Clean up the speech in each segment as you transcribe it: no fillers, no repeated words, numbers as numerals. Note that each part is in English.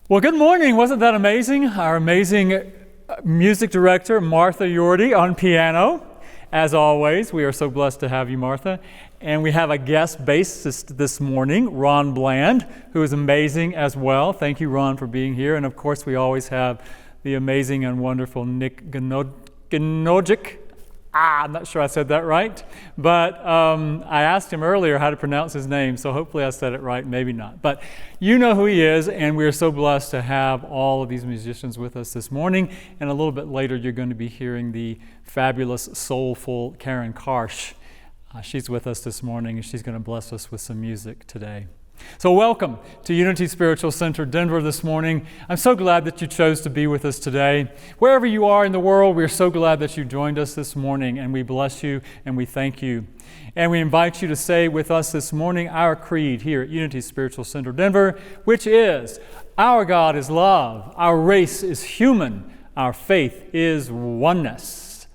Well, good morning. Wasn't that amazing? Our amazing music director, Martha Yordi, on piano. As always, we are so blessed to have you, Martha. And we have a guest bassist this morning, Ron Bland, who is amazing as well. Thank you, Ron, for being here. And of course, we always have the amazing and wonderful Nick Gnojic. I'm not sure I said that right, but I asked him earlier how to pronounce his name, so hopefully I said it right, maybe not. But you know who he is, and we are so blessed to have all of these musicians with us this morning. And a little bit later, you're going to be hearing the fabulous, soulful Karen Karsh. She's with us this morning, and she's going to bless us with some music today. So welcome to Unity Spiritual Center, Denver this morning. I'm so glad that you chose to be with us today. Wherever you are in the world, we're so glad that you joined us this morning, and we bless you and we thank you. And we invite you to say with us this morning our creed here at Unity Spiritual Center, Denver, which is, our God is love, our race is human, our faith is oneness.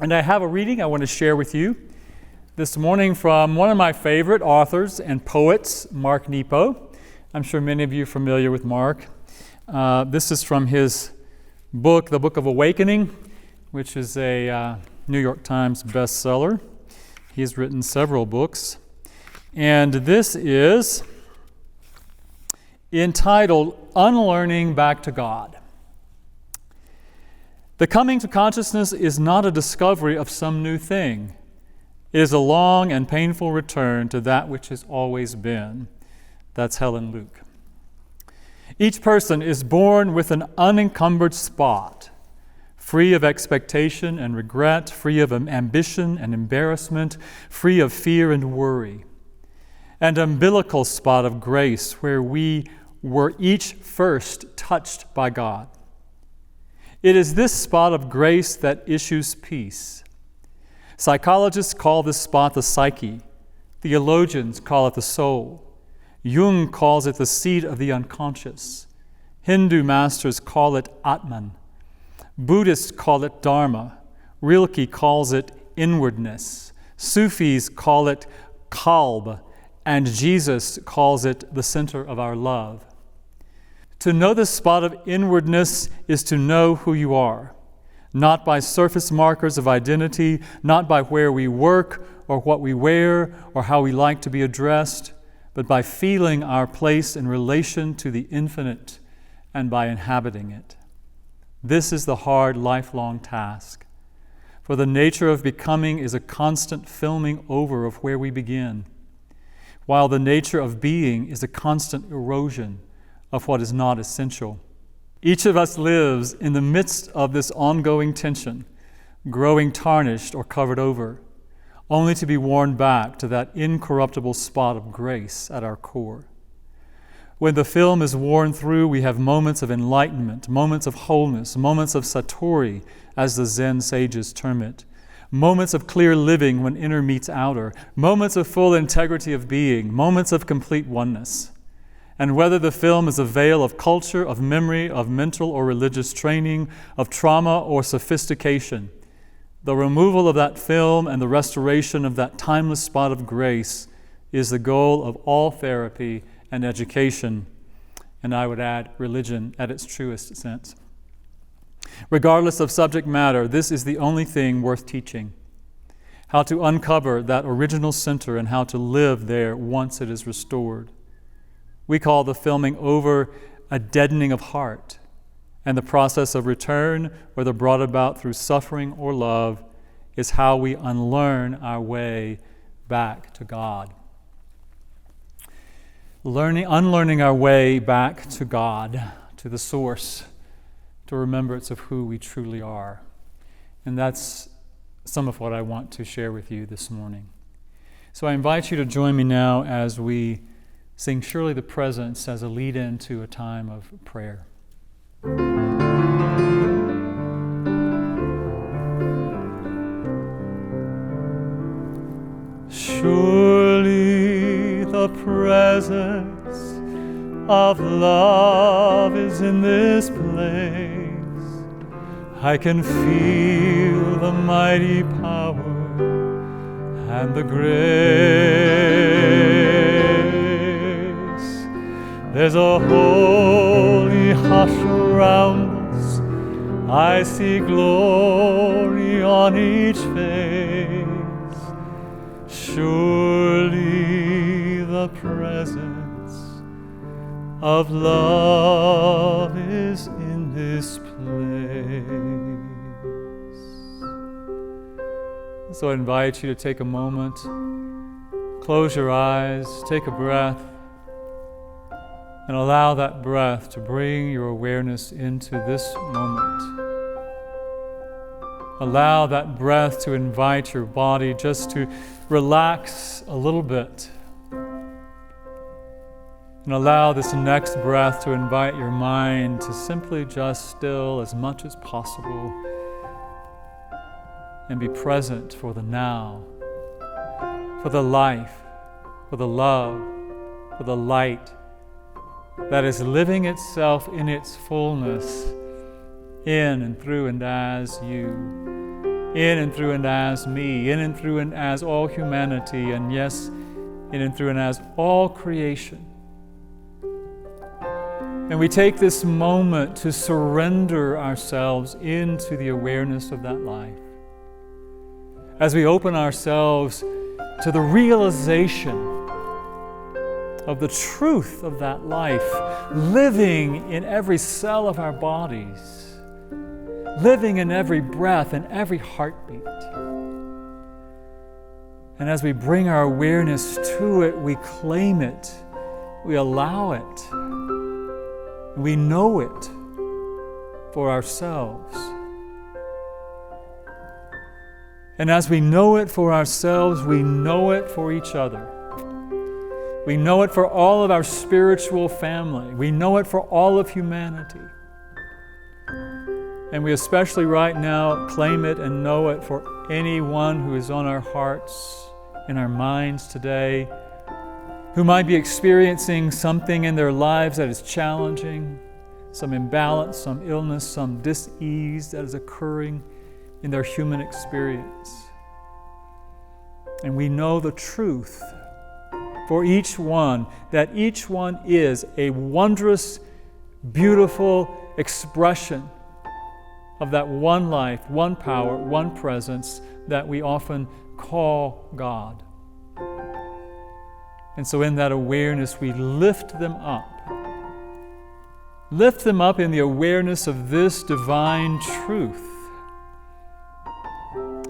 And I have a reading I want to share with you this morning from one of my favorite authors and poets, Mark Nepo. I'm sure many of you are familiar with Mark. This is from his book, The Book of Awakening, which is a New York Times bestseller. He's written several books. And this is entitled Unlearning Back to God. The coming to consciousness is not a discovery of some new thing. It is a long and painful return to that which has always been. That's Helen Luke. Each person is born with an unencumbered spot, free of expectation and regret, free of ambition and embarrassment, free of fear and worry. An umbilical spot of grace where we were each first touched by God. It is this spot of grace that issues peace. Psychologists call this spot the psyche. Theologians call it the soul. Jung calls it the seat of the unconscious. Hindu masters call it Atman. Buddhists call it Dharma. Rilke calls it inwardness. Sufis call it Kalb. And Jesus calls it the center of our love. To know this spot of inwardness is to know who you are. Not by surface markers of identity, not by where we work or what we wear or how we like to be addressed, but by feeling our place in relation to the infinite and by inhabiting it. This is the hard, lifelong task. For the nature of becoming is a constant filming over of where we begin, while the nature of being is a constant erosion of what is not essential. Each of us lives in the midst of this ongoing tension, growing tarnished or covered over, only to be worn back to that incorruptible spot of grace at our core. When the film is worn through, we have moments of enlightenment, moments of wholeness, moments of satori, as the Zen sages term it, moments of clear living when inner meets outer, moments of full integrity of being, moments of complete oneness. And whether the film is a veil of culture, of memory, of mental or religious training, of trauma or sophistication, the removal of that film and the restoration of that timeless spot of grace is the goal of all therapy and education, and I would add religion at its truest sense. Regardless of subject matter, this is the only thing worth teaching: how to uncover that original center and how to live there once it is restored. We call the filming over a deadening of heart, and the process of return, whether brought about through suffering or love, is how we unlearn our way back to God. Unlearning our way back to God, to the source, to remembrance of who we truly are. And that's some of what I want to share with you this morning. So I invite you to join me now as we sing Surely the Presence as a lead-in to a time of prayer. Surely the presence of love is in this place. I can feel the mighty power and the grace. There's a holy hush around us. I see glory on each face. Surely the presence of love is in this place. So I invite you to take a moment, close your eyes, take a breath, and allow that breath to bring your awareness into this moment. Allow that breath to invite your body just to relax a little bit. And allow this next breath to invite your mind to simply just still as much as possible and be present for the now, for the life, for the love, for the light that is living itself in its fullness in and through and as you, in and through and as me, in and through and as all humanity, and yes, in and through and as all creation. And we take this moment to surrender ourselves into the awareness of that life. As we open ourselves to the realization of the truth of that life, living in every cell of our bodies, living in every breath and every heartbeat. And as we bring our awareness to it, we claim it, we allow it, we know it for ourselves. And as we know it for ourselves, we know it for each other. We know it for all of our spiritual family. We know it for all of humanity. And we especially right now claim it and know it for anyone who is on our hearts, in our minds today, who might be experiencing something in their lives that is challenging, some imbalance, some illness, some dis-ease that is occurring in their human experience. And we know the truth for each one, that each one is a wondrous, beautiful expression of that one life, one power, one presence that we often call God. And so in that awareness, we lift them up. Lift them up in the awareness of this divine truth,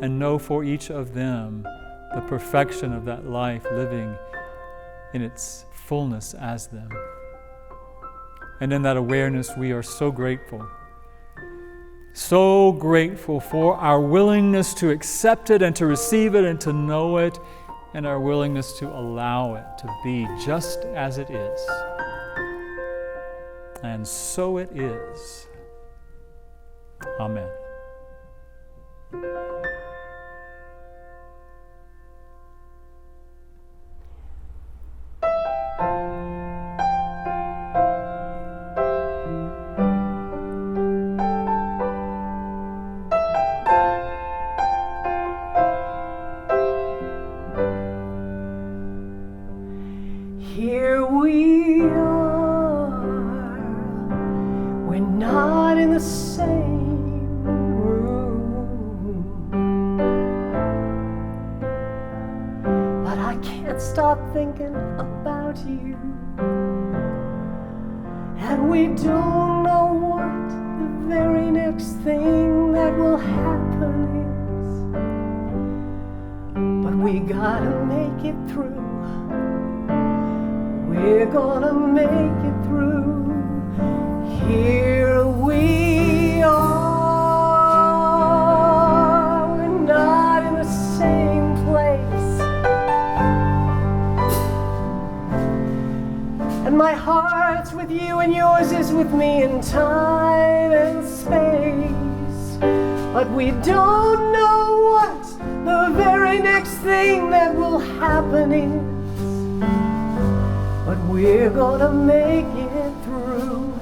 and know for each of them the perfection of that life living in its fullness as them. And in that awareness, we are so grateful for our willingness to accept it and to receive it and to know it, and our willingness to allow it to be just as it is. And so it is. Amen. Here we are, we're not in the same room, but I can't stop thinking about you, and we don't know what the very next thing that will happen is, but we gotta make it through. We're gonna make it through. Here we are. We're not in the same place. And my heart's with you and yours is with me in time and space. But we don't know what the very next thing that will happen is. But we're gonna make it through.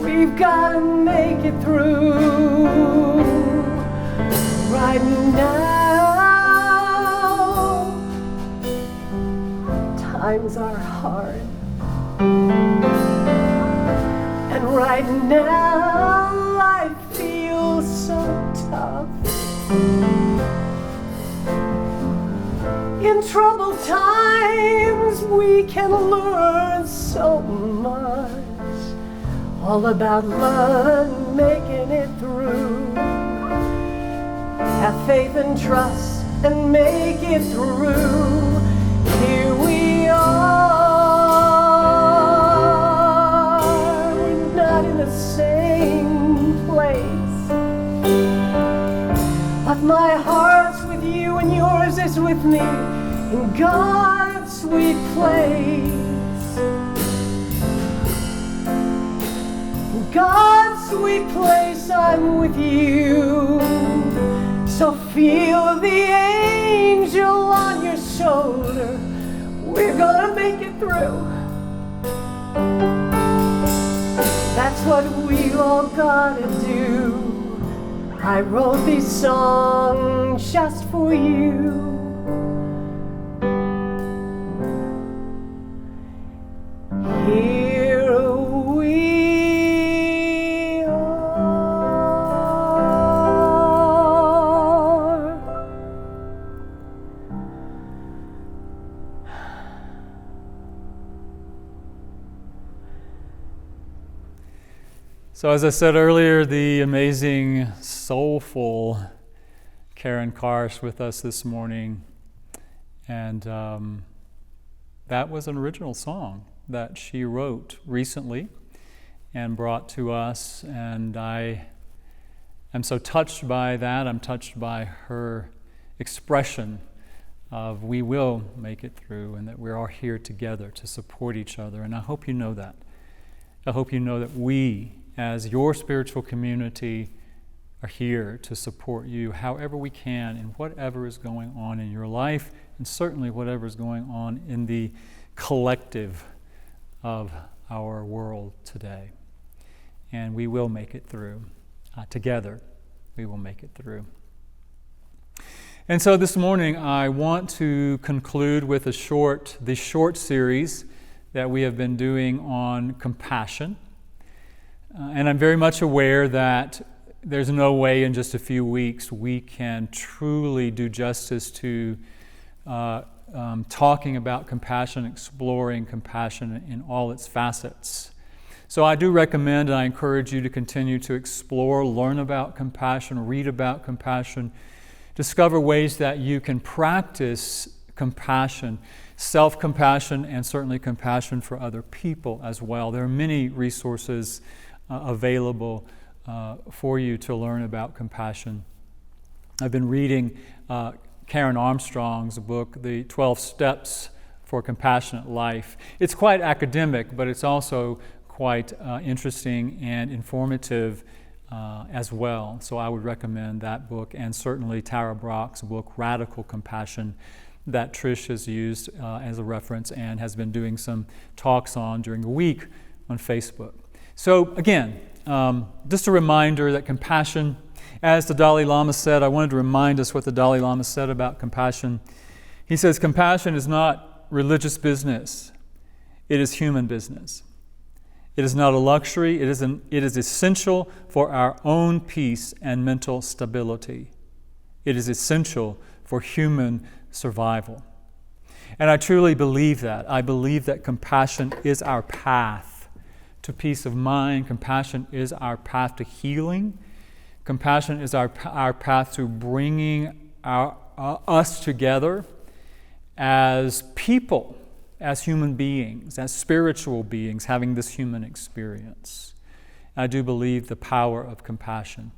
We've gotta make it through. Right now, times are hard. And right now life feels so tough. In troubled times we can learn so much, all about love and making it through. Have faith and trust and make it through. Here we are, we're not in the same place, but my heart's with you and yours is with me in God's sweet place. In God's sweet place I'm with you. So feel the angel on your shoulder. We're gonna make it through. That's what we all gotta do. I wrote these songs just for you. Here we are. So as I said earlier, the amazing, soulful Karen Karsh with us this morning. And that was an original song that she wrote recently and brought to us. And I am so touched by that. I'm touched by her expression of we will make it through and that we're all here together to support each other. And I hope you know that. I hope you know that we, as your spiritual community, are here to support you however we can in whatever is going on in your life, and certainly whatever is going on in the collective of our world today. And we will make it through. Together, we will make it through. And so this morning, I want to conclude with the short series that we have been doing on compassion. And I'm very much aware that there's no way in just a few weeks we can truly do justice to talking about compassion, exploring compassion in all its facets. So I do recommend and I encourage you to continue to explore, learn about compassion, read about compassion, discover ways that you can practice compassion, self-compassion, and certainly compassion for other people as well. There are many resources available for you to learn about compassion. I've been reading Karen Armstrong's book, The 12 Steps for a Compassionate Life. It's quite academic, but it's also quite interesting and informative as well. So I would recommend that book, and certainly Tara Brach's book, Radical Compassion, that Trish has used as a reference and has been doing some talks on during the week on Facebook. So again, just a reminder that compassion, as the Dalai Lama said, I wanted to remind us what the Dalai Lama said about compassion. He says, compassion is not religious business. It is human business. It is not a luxury. It is essential for our own peace and mental stability. It is essential for human survival. And I truly believe that. I believe that compassion is our path to peace of mind. Compassion is our path to healing. Compassion is our path to bringing us together as people, as human beings, as spiritual beings, having this human experience. I do believe the power of compassion.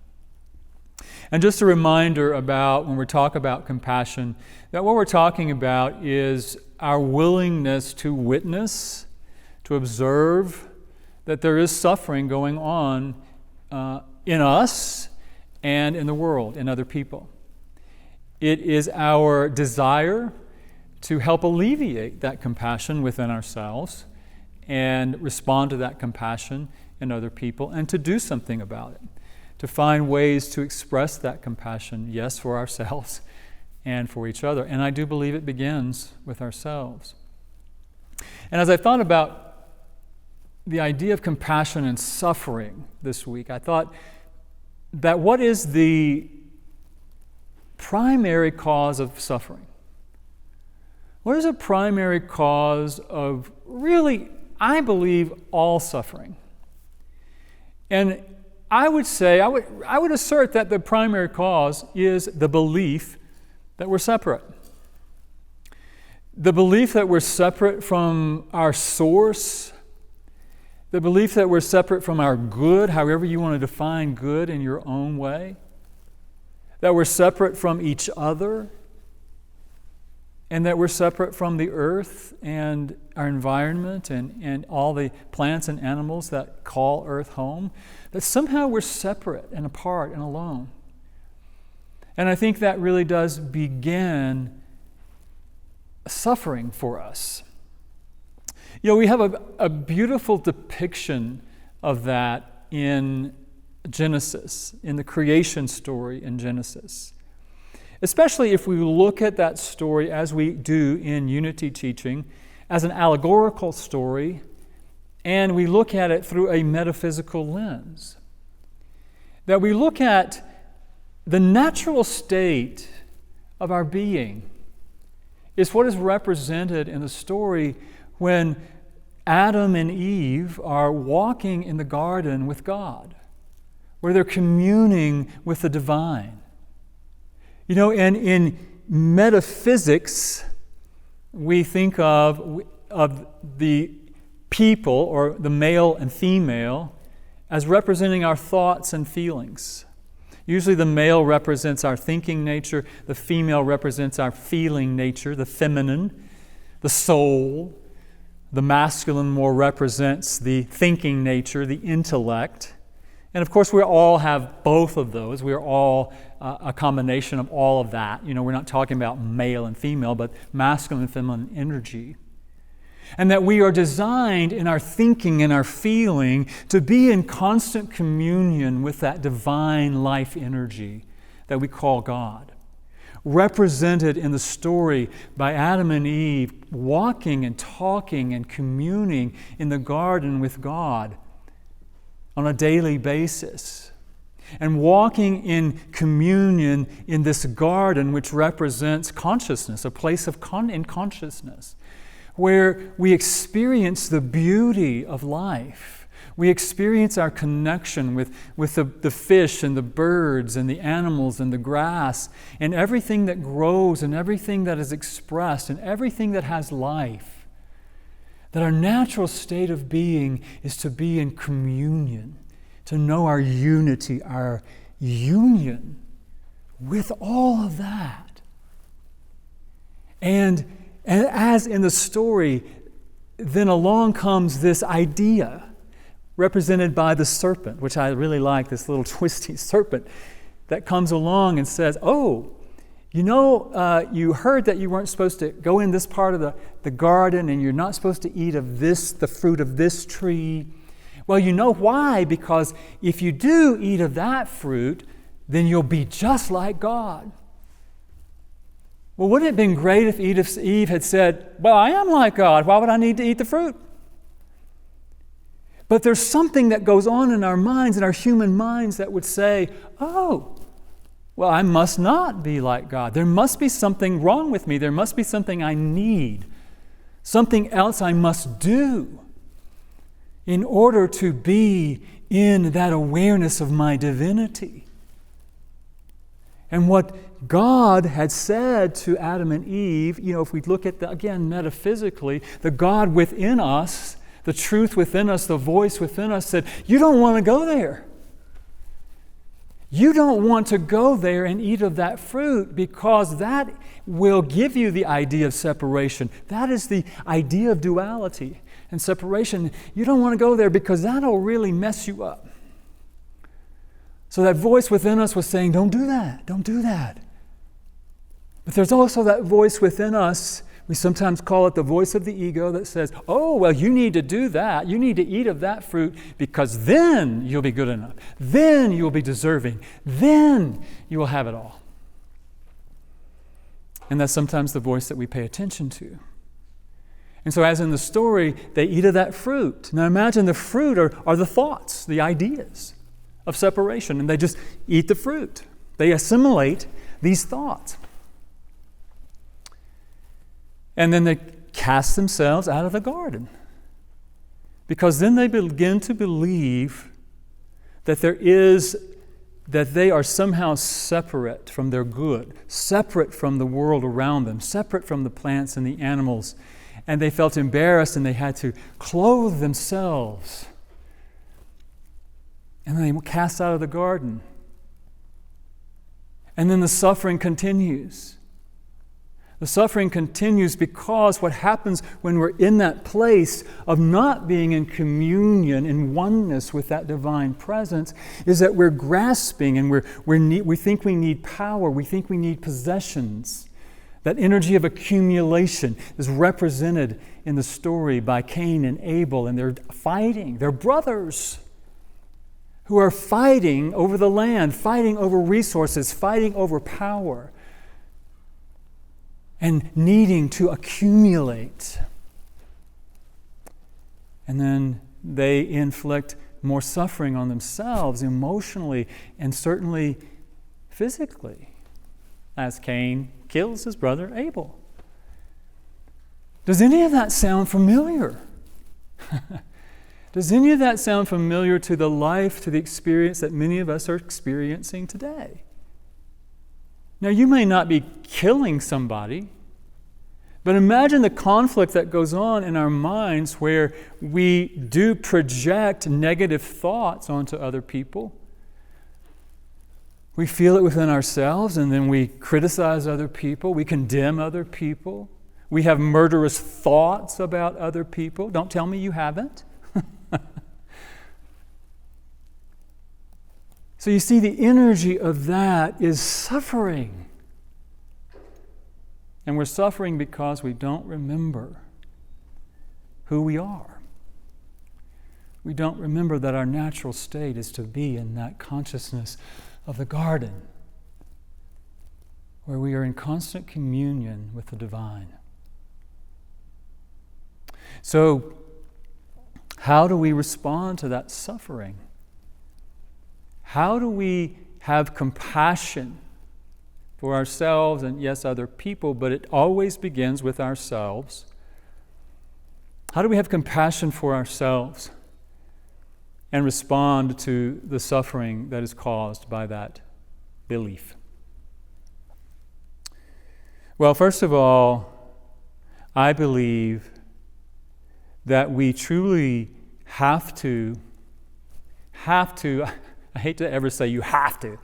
And just a reminder about when we talk about compassion, that what we're talking about is our willingness to witness, to observe that there is suffering going on in us and in the world, in other people. It is our desire to help alleviate that compassion within ourselves and respond to that compassion in other people and to do something about it, to find ways to express that compassion, yes, for ourselves and for each other. And I do believe it begins with ourselves. And as I thought about the idea of compassion and suffering this week, I thought that what is the primary cause of suffering? What is a primary cause of really, I believe, all suffering? And I would say, I would assert that the primary cause is the belief that we're separate. The belief that we're separate from our source, the belief that we're separate from our good, however you want to define good in your own way, that we're separate from each other, and that we're separate from the earth and our environment and all the plants and animals that call earth home, that somehow we're separate and apart and alone. And I think that really does begin suffering for us. We have a beautiful depiction of that in Genesis, in the creation story in Genesis. Especially if we look at that story, as we do in Unity teaching, as an allegorical story, and we look at it through a metaphysical lens. That we look at the natural state of our being is what is represented in the story when Adam and Eve are walking in the garden with God, where they're communing with the divine. And in metaphysics, we think of the people, or the male and female, as representing our thoughts and feelings. Usually the male represents our thinking nature, the female represents our feeling nature, the feminine, the soul. The masculine more represents the thinking nature, the intellect. And of course, we all have both of those. We are all a combination of all of that. We're not talking about male and female, but masculine and feminine energy. And that we are designed in our thinking and our feeling to be in constant communion with that divine life energy that we call God. Represented in the story by Adam and Eve walking and talking and communing in the garden with God on a daily basis. And walking in communion in this garden, which represents consciousness, a place of in consciousness, where we experience the beauty of life. We experience our connection with the fish and the birds and the animals and the grass and everything that grows and everything that is expressed and everything that has life. That our natural state of being is to be in communion, to know our unity, our union with all of that. And as in the story, then along comes this idea represented by the serpent, which I really like, this little twisty serpent that comes along and says, you heard that you weren't supposed to go in this part of the garden and you're not supposed to eat of the fruit of this tree. Well, you know why? Because if you do eat of that fruit, then you'll be just like God. Well, wouldn't it have been great if Eve had said, well, I am like God. Why would I need to eat the fruit? But there's something that goes on in our minds, in our human minds, that would say, well, I must not be like God. There must be something wrong with me. There must be something I need, something else I must do in order to be in that awareness of my divinity. And what God had said to Adam and Eve, if we look at again metaphysically, the God within us, the truth within us, the voice within us said, you don't want to go there. You don't want to go there and eat of that fruit because that will give you the idea of separation. That is the idea of duality and separation. You don't want to go there because that'll really mess you up. So that voice within us was saying, don't do that, don't do that. But there's also that voice within us, we sometimes call it the voice of the ego, that says, you need to do that. You need to eat of that fruit because then you'll be good enough. Then you'll be deserving. Then you will have it all. And that's sometimes the voice that we pay attention to. And so as in the story, they eat of that fruit. Now imagine the fruit are the thoughts, the ideas of separation, and they just eat the fruit. They assimilate these thoughts. And then they cast themselves out of the garden. Because then they begin to believe that they are somehow separate from their good, separate from the world around them, separate from the plants and the animals. And they felt embarrassed and they had to clothe themselves. And then they were cast out of the garden. And then the suffering continues. The suffering continues because what happens when we're in that place of not being in communion, in oneness with that divine presence, is that we're grasping and we think we need power, we think we need possessions. That energy of accumulation is represented in the story by Cain and Abel, and they're fighting. They're brothers who are fighting over the land, fighting over resources, fighting over power, and needing to accumulate. And then they inflict more suffering on themselves emotionally and certainly physically, as Cain kills his brother Abel. Does any of that sound familiar? Does any of that sound familiar to the life, to the experience that many of us are experiencing today? Now, you may not be killing somebody, but imagine the conflict that goes on in our minds where we do project negative thoughts onto other people. We feel it within ourselves, and then we criticize other people. We condemn other people. We have murderous thoughts about other people. Don't tell me you haven't. So you see, the energy of that is suffering. And we're suffering because we don't remember who we are. We don't remember that our natural state is to be in that consciousness of the garden, where we are in constant communion with the divine. So, how do we respond to that suffering? How do we have compassion for ourselves and, yes, other people, but it always begins with ourselves? How do we have compassion for ourselves and respond to the suffering that is caused by that belief? Well, first of all, I believe that we truly have to, I hate to ever say you have to,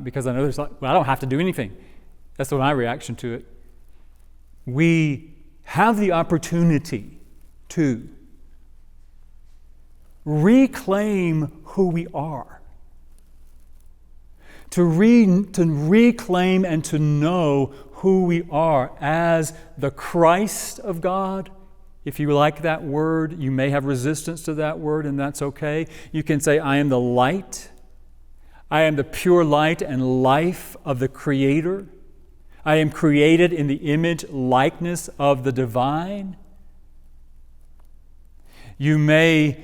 because I know there's like, well, I don't have to do anything. That's my reaction to it. We have the opportunity to reclaim who we are, to reclaim and to know who we are as the Christ of God. If you like that word, you may have resistance to that word, and that's okay. You can say, I am the light. I am the pure light and life of the Creator. I am created in the image, likeness of the divine. You may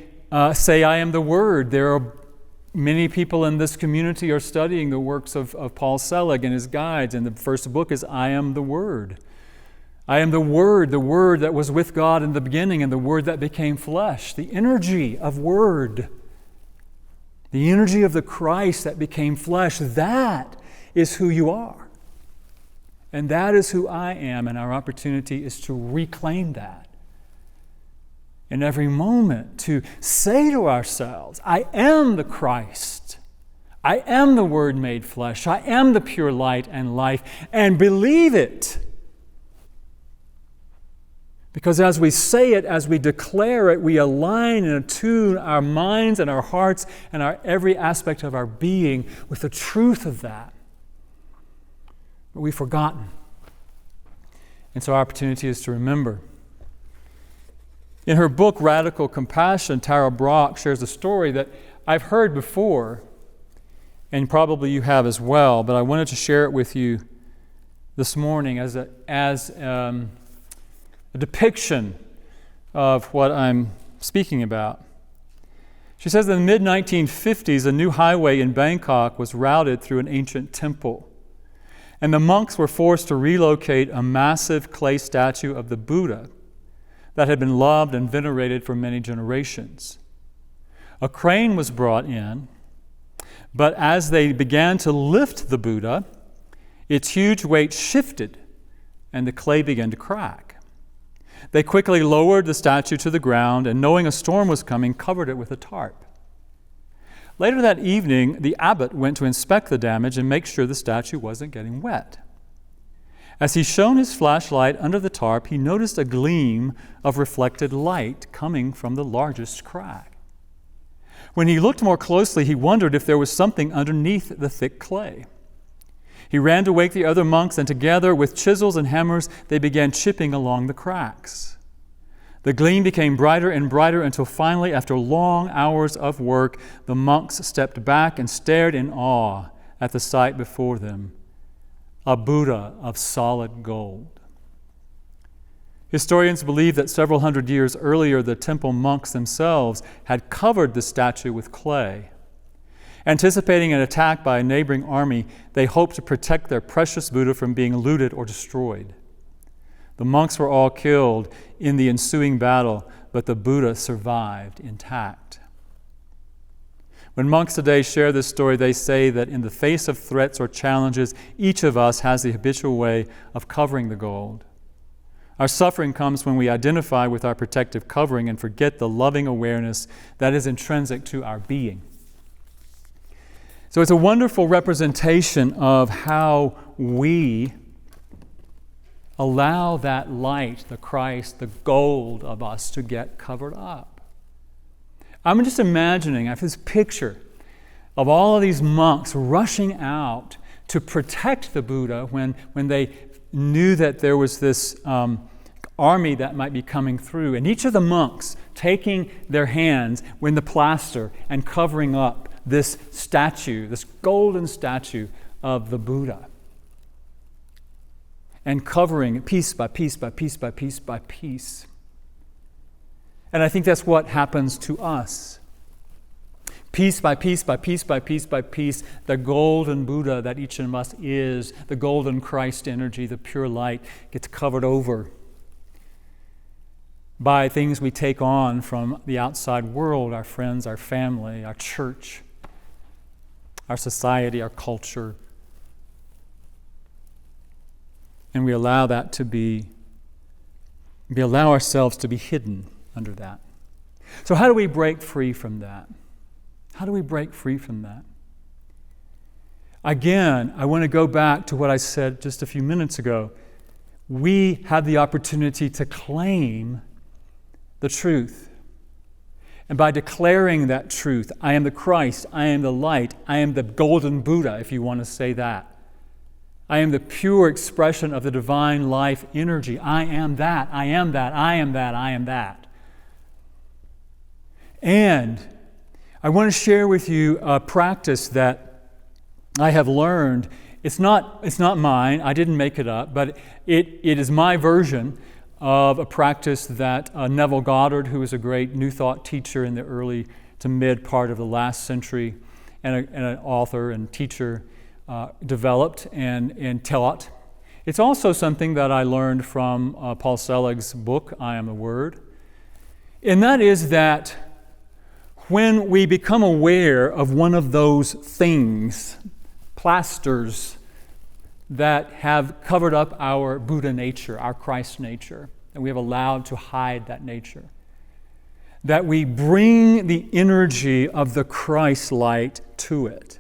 say, I am the Word. There are many people in this community are studying the works of Paul Selig and his guides, and the first book is I Am the Word. I am the Word that was with God in the beginning, and the Word that became flesh. The energy of Word, the energy of the Christ that became flesh, that is who you are. And that is who I am, and our opportunity is to reclaim that. In every moment, to say to ourselves, I am the Christ. I am the Word made flesh. I am the pure light and life, and believe it. Because as we say it, as we declare it, we align and attune our minds and our hearts and our every aspect of our being with the truth of that. But we've forgotten. And so our opportunity is to remember. In her book, Radical Compassion, Tara Brach shares a story that I've heard before, and probably you have as well, but I wanted to share it with you this morning as a depiction of what I'm speaking about. She says in the mid-1950s, a new highway in Bangkok was routed through an ancient temple, and the monks were forced to relocate a massive clay statue of the Buddha that had been loved and venerated for many generations. A crane was brought in, but as they began to lift the Buddha, its huge weight shifted and the clay began to crack. They quickly lowered the statue to the ground and, knowing a storm was coming, covered it with a tarp. Later that evening, the abbot went to inspect the damage and make sure the statue wasn't getting wet. As he shone his flashlight under the tarp, he noticed a gleam of reflected light coming from the largest crack. When he looked more closely, he wondered if there was something underneath the thick clay. He ran to wake the other monks, and together with chisels and hammers, they began chipping along the cracks. The gleam became brighter and brighter until finally, after long hours of work, the monks stepped back and stared in awe at the sight before them, a Buddha of solid gold. Historians believe that several hundred years earlier, the temple monks themselves had covered the statue with clay. Anticipating an attack by a neighboring army, they hoped to protect their precious Buddha from being looted or destroyed. The monks were all killed in the ensuing battle, but the Buddha survived intact. When monks today share this story, they say that in the face of threats or challenges, each of us has the habitual way of covering the gold. Our suffering comes when we identify with our protective covering and forget the loving awareness that is intrinsic to our being. So it's a wonderful representation of how we allow that light, the Christ, the gold of us to get covered up. I'm just imagining, I have this picture of all of these monks rushing out to protect the Buddha when they knew that there was this army that might be coming through. And each of the monks taking their hands in the plaster and covering up this statue, this golden statue of the Buddha. And covering it piece by piece by piece by piece by piece. And I think that's what happens to us. Piece by piece by piece by piece by piece, the golden Buddha that each of us is, the golden Christ energy, the pure light, gets covered over by things we take on from the outside world, our friends, our family, our church, our society, our culture. And we allow that to we allow ourselves to be hidden under that. So how do we break free from that? How do we break free from that? Again, I want to go back to what I said just a few minutes ago. We have the opportunity to claim the truth. And by declaring that truth, I am the Christ, I am the light, I am the golden Buddha, if you want to say that. I am the pure expression of the divine life energy. I am that, I am that, I am that, I am that. And I want to share with you a practice that I have learned. It's not mine, I didn't make it up, but it is my version of a practice that Neville Goddard, who was a great New Thought teacher in the early to mid part of the last century, and an author and teacher, developed and taught. It's also something that I learned from Paul Selig's book, I Am the Word. And that is that when we become aware of one of those things, plasters that have covered up our Buddha nature, our Christ nature, and we have allowed to hide that nature, that we bring the energy of the Christ light to it.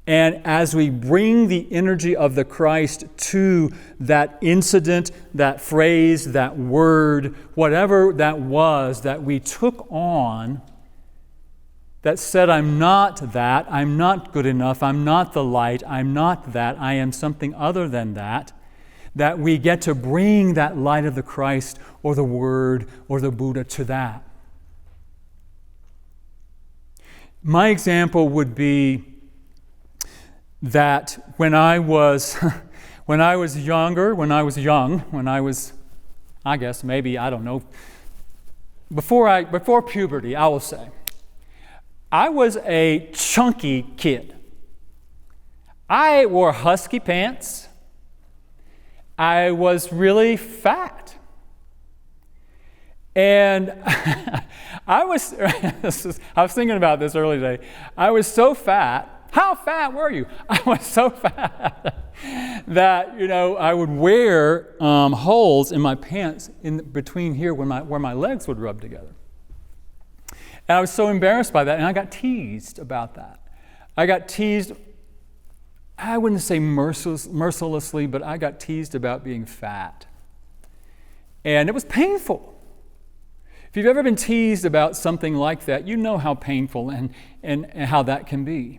And as we bring the energy of the Christ to that incident, that phrase, that word, whatever that was that we took on, that said, I'm not that, I'm not good enough, I'm not the light, I'm not that, I am something other than that we get to bring that light of the Christ or the Word or the Buddha to that. My example would be that when I was young, I guess, maybe, I don't know, before puberty, I will say, I was a chunky kid. I wore husky pants. I was really fat. And I was thinking about this earlier today. I was so fat. How fat were you? I was so fat that, I would wear holes in my pants in between here where my legs would rub together. And I was so embarrassed by that, and I got teased about that. I got teased, I wouldn't say mercilessly, but I got teased about being fat. And it was painful. If you've ever been teased about something like that, you know how painful and how that can be.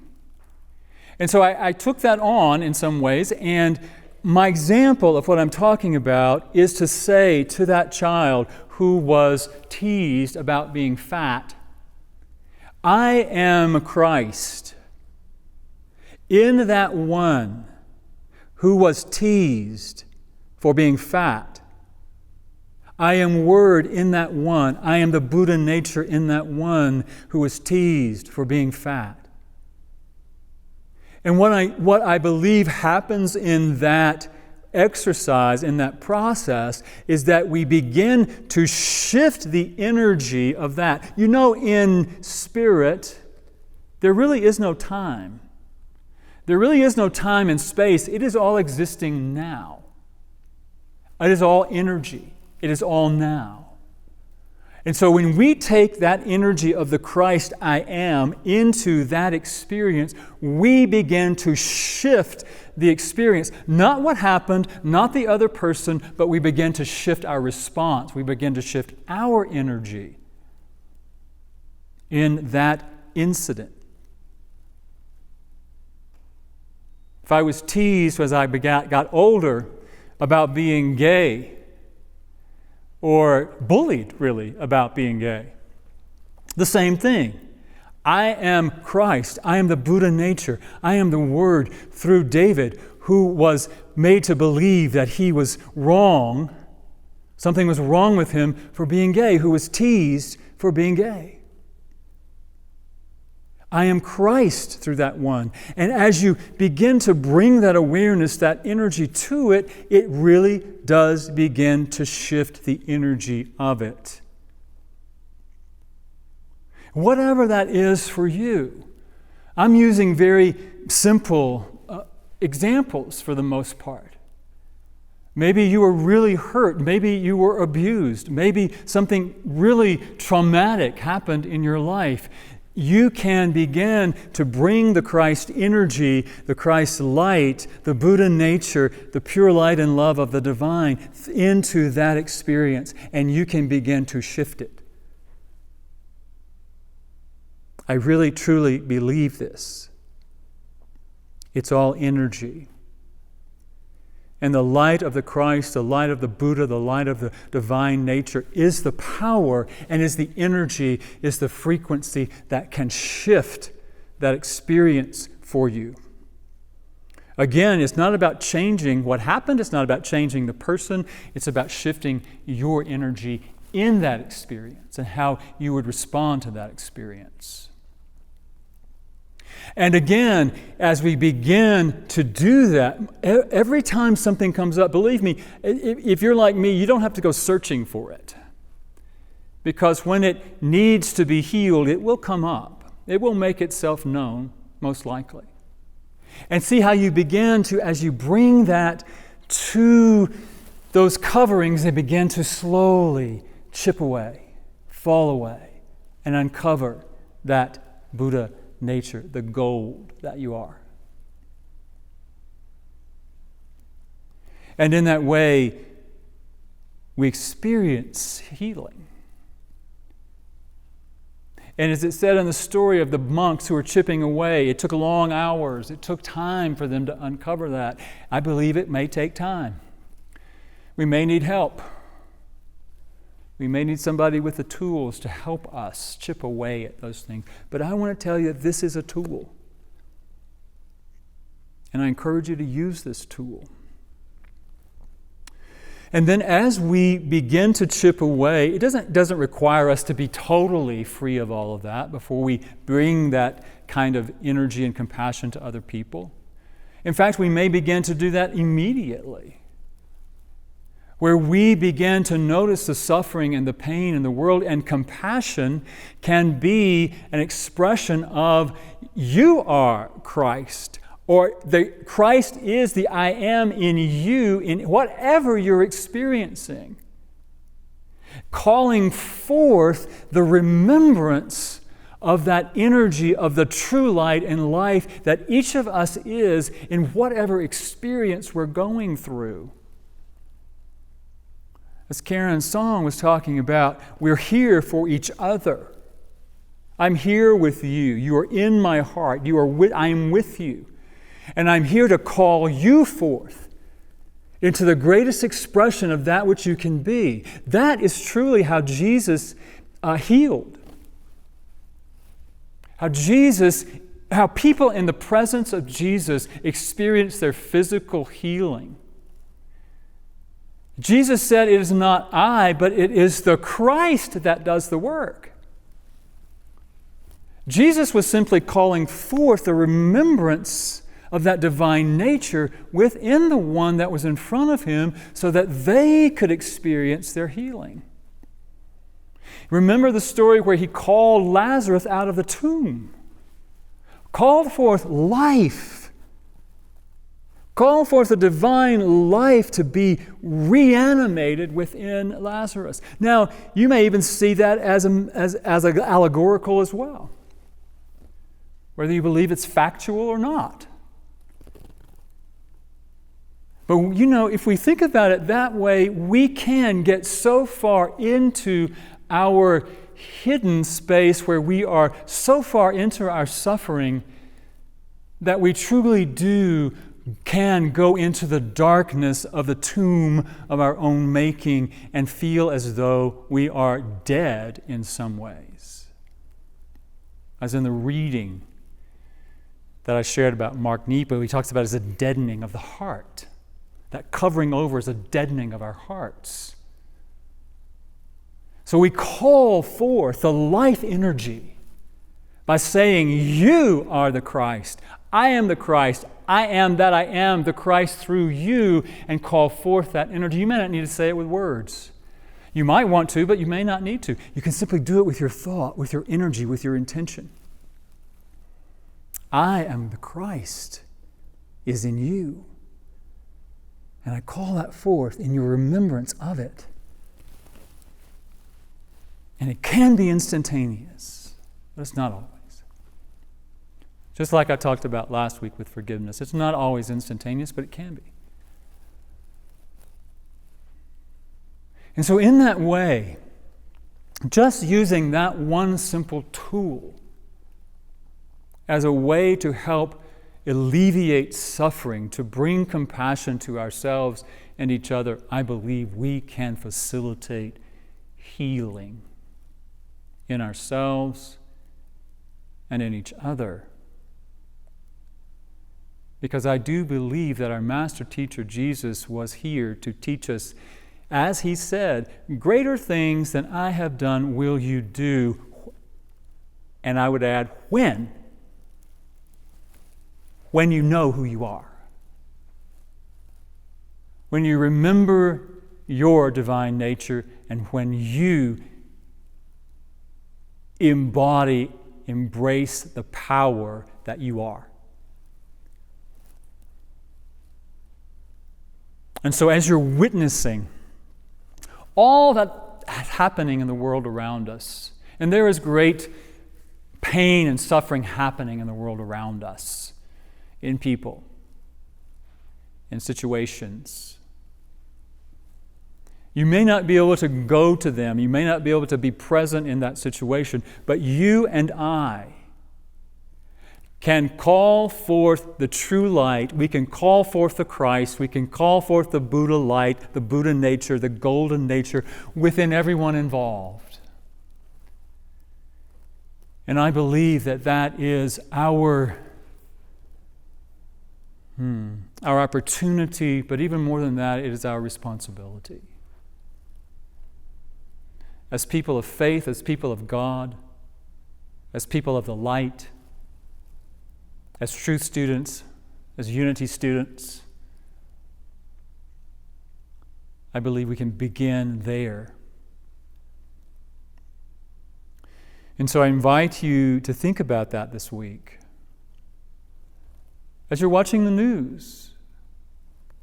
And so I took that on in some ways, and my example of what I'm talking about is to say to that child who was teased about being fat, I am Christ in that one who was teased for being fat. I am Word in that one. I am the Buddha nature in that one who was teased for being fat. And what I believe happens in that exercise, in that process, is that we begin to shift the energy of that. In spirit, there really is no time. There really is no time and space. It is all existing now. It is all energy. It is all now. And so when we take that energy of the Christ I am into that experience, we begin to shift the experience. Not what happened, not the other person, but we begin to shift our response. We begin to shift our energy in that incident. If I was teased as I got older about being gay, or bullied, really, about being gay, the same thing. I am Christ. I am the Buddha nature. I am the Word through David, who was made to believe that he was wrong. Something was wrong with him for being gay, who was teased for being gay. I am Christ through that one. And as you begin to bring that awareness, that energy to it, it really does begin to shift the energy of it. Whatever that is for you. I'm using very simple examples for the most part. Maybe you were really hurt. Maybe you were abused. Maybe something really traumatic happened in your life. You can begin to bring the Christ energy, the Christ light, the Buddha nature, the pure light and love of the divine into that experience, and you can begin to shift it. I really, truly believe this. It's all energy. And the light of the Christ, the light of the Buddha, the light of the divine nature is the power and is the energy, is the frequency that can shift that experience for you. Again, it's not about changing what happened. It's not about changing the person. It's about shifting your energy in that experience and how you would respond to that experience. And again, as we begin to do that, every time something comes up, believe me, if you're like me, you don't have to go searching for it. Because when it needs to be healed, it will come up. It will make itself known, most likely. And see how you begin to, as you bring that to those coverings, they begin to slowly chip away, fall away, and uncover that Buddha nature, the gold that you are. And in that way, we experience healing. And as it said in the story of the monks who were chipping away, it took long hours. It took time for them to uncover that. I believe it may take time. We may need help. We may need somebody with the tools to help us chip away at those things. But I want to tell you, this is a tool. And I encourage you to use this tool. And then as we begin to chip away, it doesn't require us to be totally free of all of that before we bring that kind of energy and compassion to other people. In fact, we may begin to do that immediately, where we begin to notice the suffering and the pain in the world, and compassion can be an expression of, you are Christ, or Christ is the I am in you, in whatever you're experiencing. Calling forth the remembrance of that energy of the true light and life that each of us is in whatever experience we're going through. As Karen's song was talking about, we're here for each other. I'm here with you. You are in my heart. I am with you. And I'm here to call you forth into the greatest expression of that which you can be. That is truly how Jesus healed. How people in the presence of Jesus experience their physical healing. Jesus said, it is not I, but it is the Christ that does the work. Jesus was simply calling forth the remembrance of that divine nature within the one that was in front of him so that they could experience their healing. Remember the story where he called Lazarus out of the tomb, called forth life, called forth the divine life to be reanimated within Lazarus. Now, you may even see that as allegorical as well, whether you believe it's factual or not. But if we think about it that way, we can get so far into our hidden space where we are so far into our suffering that we truly can go into the darkness of the tomb of our own making and feel as though we are dead in some ways. As in the reading that I shared about Mark Nepo, he talks about it as a deadening of the heart. That covering over is a deadening of our hearts. So we call forth the life energy by saying, you are the Christ. I am the Christ. I am that I am, the Christ through you, and call forth that energy. You may not need to say it with words. You might want to, but you may not need to. You can simply do it with your thought, with your energy, with your intention. I am the Christ is in you. And I call that forth in your remembrance of it. And it can be instantaneous, but it's not always. Just like I talked about last week with forgiveness. It's not always instantaneous, but it can be. And so in that way, just using that one simple tool as a way to help alleviate suffering, to bring compassion to ourselves and each other, I believe we can facilitate healing in ourselves and in each other. Because I do believe that our master teacher Jesus was here to teach us, as he said, greater things than I have done will you do. And I would add, when? When you know who you are. When you remember your divine nature, and when you embrace the power that you are. And so as you're witnessing all that's happening in the world around us, and there is great pain and suffering happening in the world around us, in people, in situations. You may not be able to go to them. You may not be able to be present in that situation, but you and I can call forth the true light. We can call forth the Christ. We can call forth the Buddha light, the Buddha nature, the golden nature within everyone involved. And I believe that that is our Our opportunity, but even more than that, it is our responsibility. As people of faith, as people of God, as people of the light, as truth students, as unity students, I believe we can begin there. And so I invite you to think about that this week. As you're watching the news,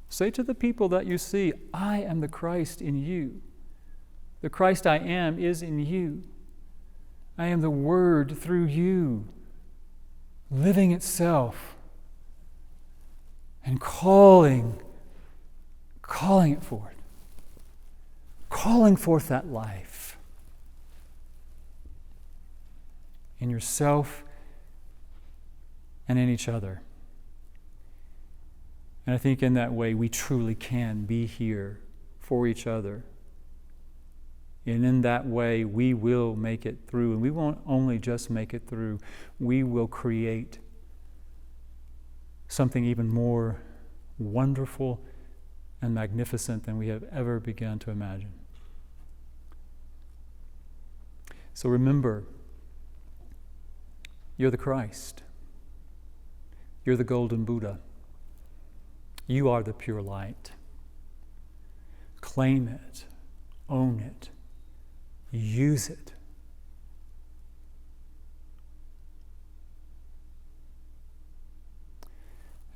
say to the people that you see, I am the Christ in you. The Christ I am is in you. I am the Word through you, living itself and calling it forth, calling forth that life in yourself and in each other. And I think in that way we truly can be here for each other. And in that way we will make it through. And we won't only just make it through, we will create something even more wonderful and magnificent than we have ever begun to imagine. So remember, you're the Christ. You're the golden Buddha. You are the pure light. Claim it. Own it. Use it.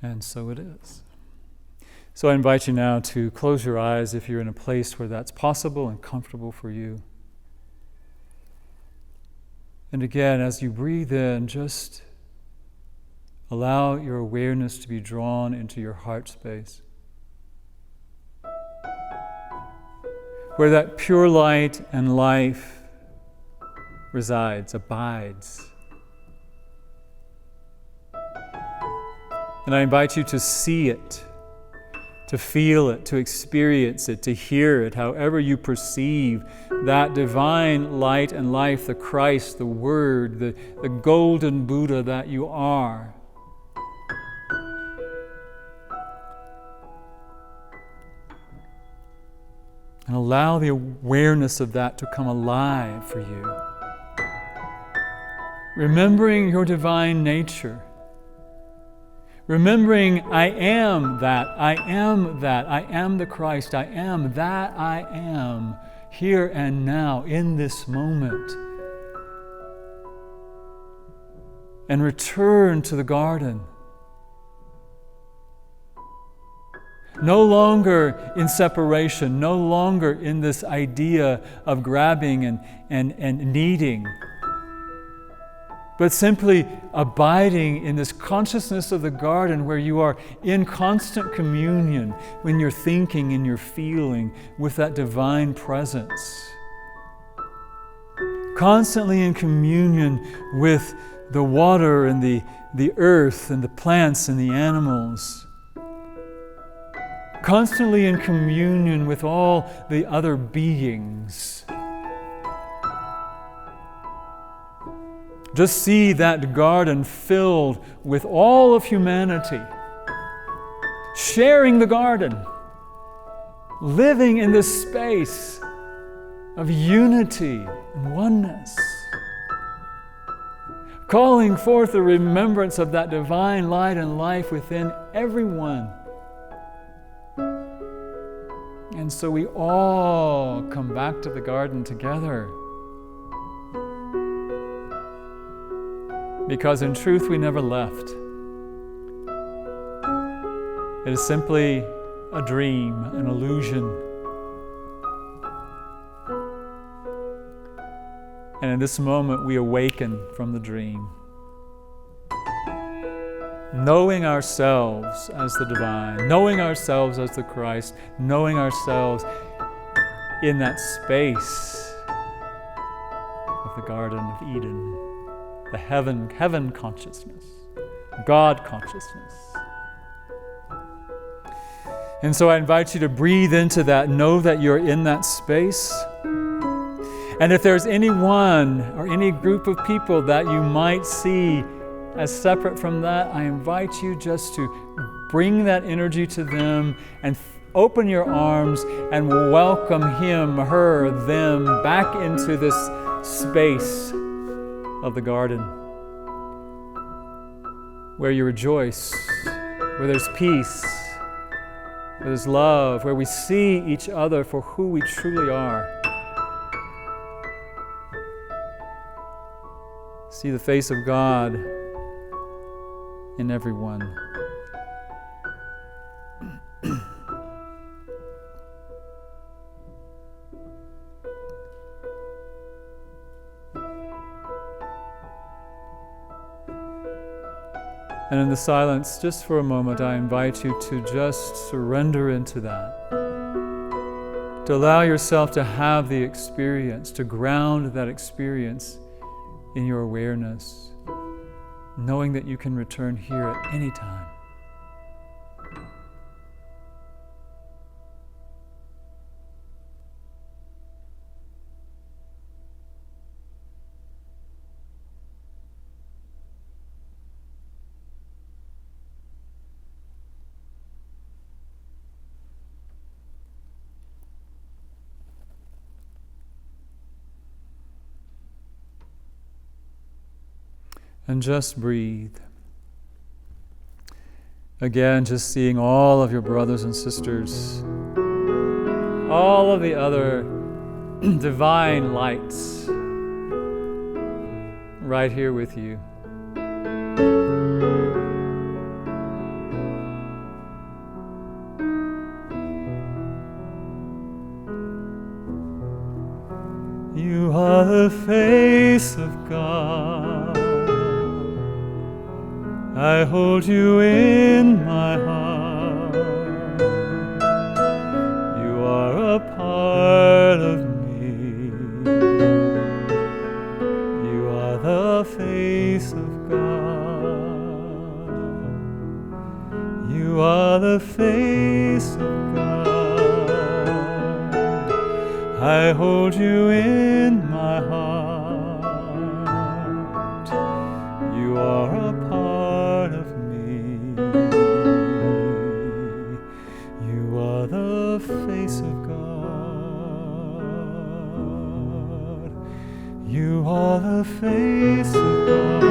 And so it is. So I invite you now to close your eyes if you're in a place where that's possible and comfortable for you. And again, as you breathe in, just allow your awareness to be drawn into your heart space, where that pure light and life resides, abides. And I invite you to see it, to feel it, to experience it, to hear it, however you perceive that divine light and life, the Christ, the Word, the golden Buddha that you are. And allow the awareness of that to come alive for you. Remembering your divine nature. Remembering, I am that, I am that, I am the Christ, I am that I am, here and now, in this moment. And return to the garden. No longer in separation, no longer in this idea of grabbing and needing, but simply abiding in this consciousness of the garden where you are in constant communion when you're thinking and you're feeling with that divine presence. Constantly in communion with the water and the earth and the plants and the animals. Constantly in communion with all the other beings. Just see that garden filled with all of humanity, sharing the garden, living in this space of unity and oneness, calling forth the remembrance of that divine light and life within everyone. And so we all come back to the garden together. Because in truth, we never left. It is simply a dream, an illusion. And in this moment, we awaken from the dream. Knowing ourselves as the divine, knowing ourselves as the Christ, knowing ourselves in that space of the Garden of Eden, the heaven consciousness, God consciousness. And so I invite you to breathe into that, know that you're in that space. And if there's anyone or any group of people that you might see as separate from that, I invite you just to bring that energy to them and open your arms and welcome him, her, them back into this space of the garden where you rejoice, where there's peace, where there's love, where we see each other for who we truly are. See the face of God in everyone. And in the silence, just for a moment, I invite you to just surrender into that. To allow yourself to have the experience, to ground that experience in your awareness, knowing that you can return here at any time. And just breathe. Again, just seeing all of your brothers and sisters, all of the other divine lights right here with you. You are the face of God. I hold you in my heart. You are a part of me. You are the face of God. You are the face of God. I hold you in my heart. You are a part of me. You are the face of God. You are the face of God.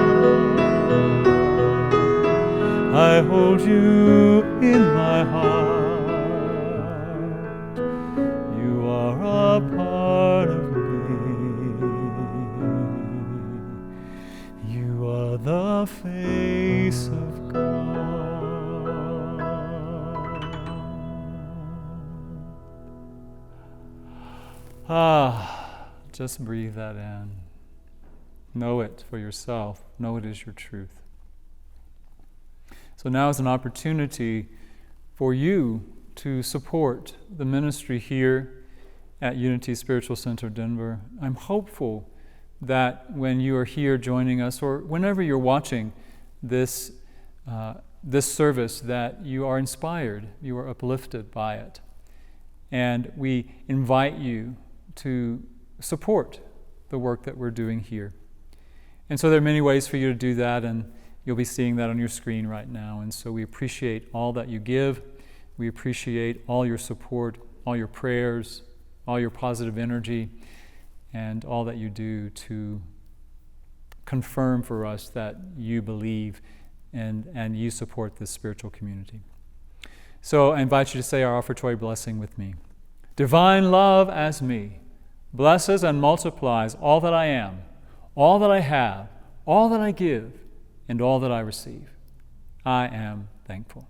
I hold you in my heart. You are a part of me. You are the face of God. Just breathe that in. Know it for yourself. Know it is your truth. So now is an opportunity for you to support the ministry here at Unity Spiritual Center Denver. I'm hopeful that when you are here joining us, or whenever you're watching this service, that you are inspired, you are uplifted by it. And we invite you to support the work that we're doing here. And so there are many ways for you to do that, and you'll be seeing that on your screen right now. And so we appreciate all that you give. We appreciate all your support, all your prayers, all your positive energy, and all that you do to confirm for us that you believe and you support this spiritual community. So I invite you to say our offertory blessing with me. Divine love as me blesses and multiplies all that I am, all that I have, all that I give, and all that I receive. I am thankful.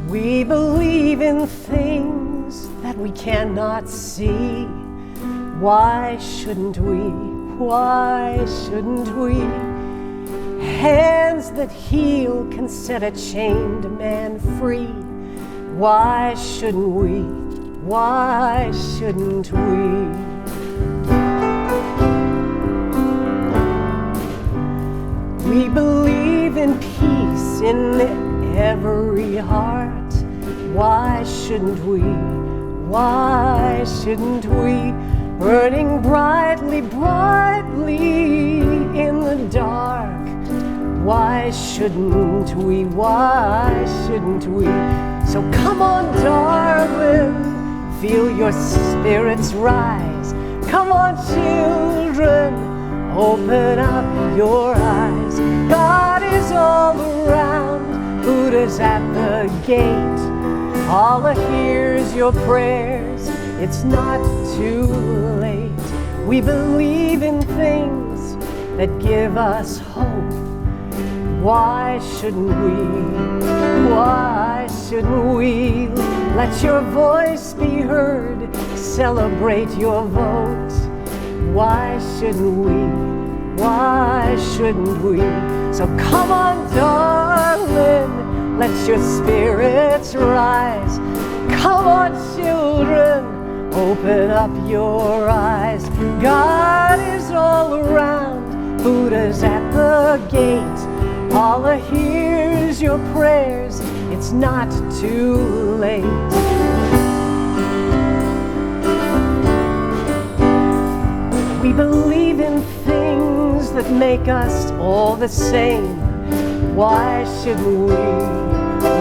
We believe in things that we cannot see. Why shouldn't we? Why shouldn't we? Hands that heal can set a chained man free. Why shouldn't we? Why shouldn't we? We believe in peace in every heart. Why shouldn't we? Why shouldn't we? Burning brightly, brightly in the dark. Why shouldn't we? Why shouldn't we? So come on, darling, feel your spirits rise. Come on, children, open up your eyes. God is all around, Buddha's at the gate. Allah hears your prayers, it's not too late. We believe in things that give us hope. Why shouldn't we? Why shouldn't we? Let your voice be heard, celebrate your vote. Why shouldn't we? Why shouldn't we? So come on, darling, let your spirits rise. Come on, children, open up your eyes. God is all around, Buddha's at the gate. Allah hears your prayers, it's not too late. We believe in things that make us all the same. Why shouldn't we?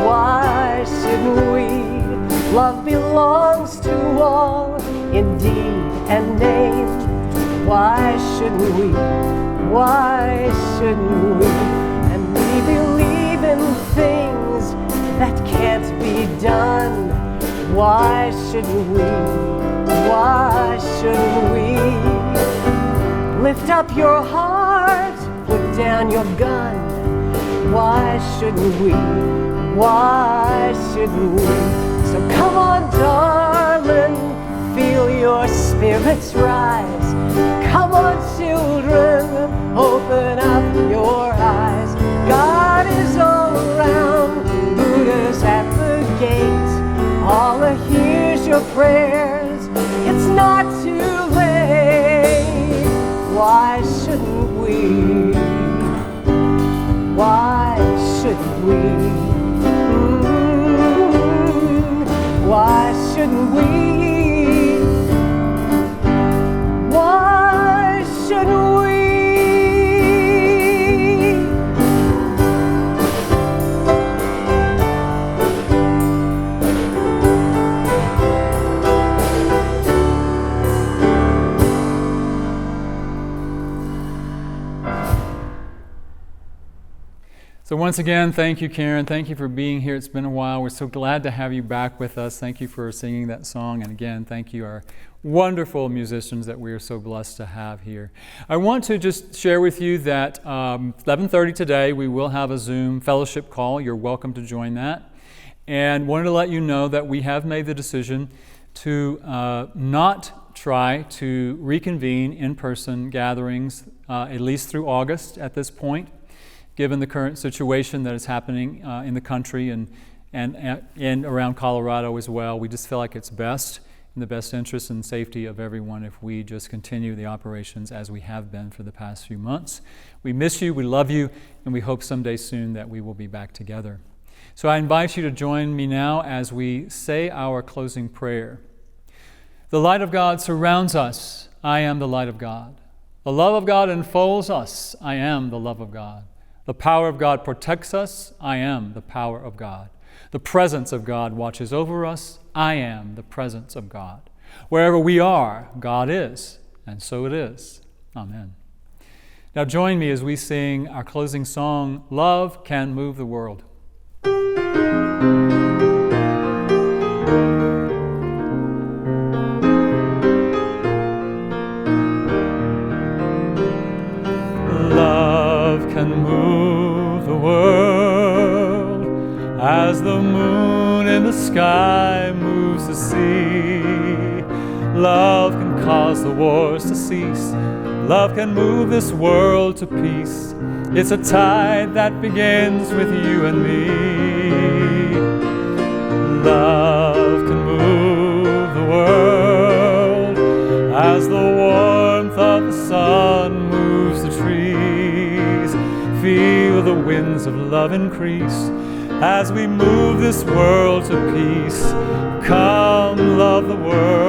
Why shouldn't we? Love belongs to all, in deed and name. Why shouldn't we? Why shouldn't we? And we believe in things that can't be done. Why shouldn't we? Why shouldn't we? Lift up your heart, put down your gun. Why shouldn't we? Why shouldn't we? So come on, darling, feel your spirits rise. Come on, children, open up your eyes. God is all around, Buddha's at the gate. Allah hears your prayers, it's not too late. Why shouldn't we? Why shouldn't we? Why shouldn't we? Why shouldn't we? So once again, thank you, Karen. Thank you for being here. It's been a while. We're so glad to have you back with us. Thank you for singing that song. And again, thank you, our wonderful musicians that we are so blessed to have here. I want to just share with you that 11:30 today, we will have a Zoom fellowship call. You're welcome to join that. And wanted to let you know that we have made the decision to not try to reconvene in-person gatherings, at least through August at this point, given the current situation that is happening in the country and around Colorado as well. We just feel like it's best, in the best interest and safety of everyone, if we just continue the operations as we have been for the past few months. We miss you, we love you, and we hope someday soon that we will be back together. So I invite you to join me now as we say our closing prayer. The light of God surrounds us. I am the light of God. The love of God enfolds us. I am the love of God. The power of God protects us. I am the power of God. The presence of God watches over us. I am the presence of God. Wherever we are, God is, and so it is. Amen. Now join me as we sing our closing song, Love Can Move the World. Love can move the world as the moon in the sky moves the sea. Love can cause the wars to cease. Love can move this world to peace. It's a tide that begins with you and me. Love can move the world as the warmth of the sun moves the trees. Feel winds of love increase as we move this world to peace. Come, love the world.